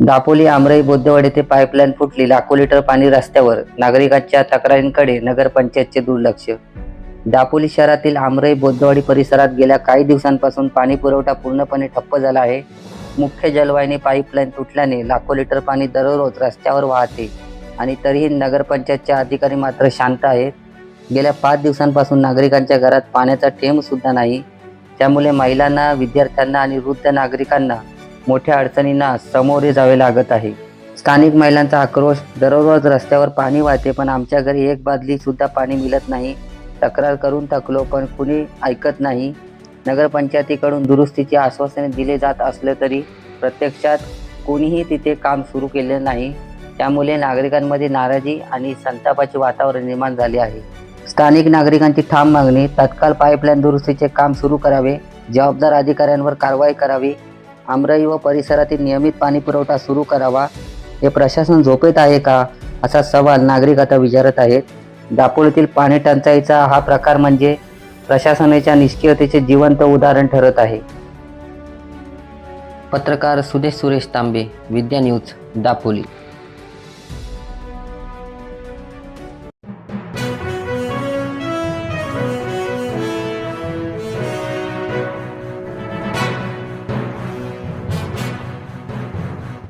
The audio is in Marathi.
दापोली आमराई बोद्धवाडी येथे पाईपलाईन फुटली, लाखो लिटर पाणी रस्त्यावर, नागरिकांच्या तक्रारींकडे नगरपंचायतचे दुर्लक्ष. दापोली शहरातील आमराई बोद्धवाडी परिसरात गेल्या काही दिवसांपासून पाणी पुरवठा पूर्णपणे ठप्प झाला आहे. मुख्य जलवाहिनी पाईपलाईन तुटल्याने लाखो लिटर पाणी दररोज रस्त्यावर वाहते आणि तरीही नगरपंचायतचे अधिकारी मात्र शांत आहेत. गेल्या 5 दिवसांपासून नागरिकांच्या घरात पाण्याचा थेंब सुद्धा नाही. त्यामुळे महिलांना, विद्यार्थ्यांना आणि वृद्ध नागरिकांना मोठ्या अडचणींना सामोरे जावे लागत आहे. स्थानिक महिलांचा आक्रोश, दररोज रस्त्यावर पाणी वाहते पण आमच्या घरी एक बादली सुद्धा पाणी मिळत नाही. तक्रार करून थकलो पण कुणी ऐकत नाही. नगरपंचायतीकडून दुरुस्तीची आश्वासने दिले जात असले तरी प्रत्यक्षात कोणीही तिथे काम सुरू केले नाही. त्यामुळे नागरिकांमध्ये नाराजी आणि संतापाचे वातावरण निर्माण झाले आहे. स्थानिक नागरिकांची ठाम मागणी, तत्काळ पाईपलाईन दुरुस्तीचे काम सुरू करावे, जबाबदार अधिकाऱ्यांवर कारवाई करावी, आमराई व परिसरातील नियमित पाणी पुरवठा सुरू करावा. हे प्रशासन झोपेत आहे का, असा सवाल नागरिक आता विचारत आहेत. दापोलीतील पाणी टंचाईचा हा प्रकार म्हणजे प्रशासनाच्या निष्क्रियतेचे जिवंत उदाहरण ठरत आहे. पत्रकार सुरेश तांबे, विद्या न्यूज, दापोली.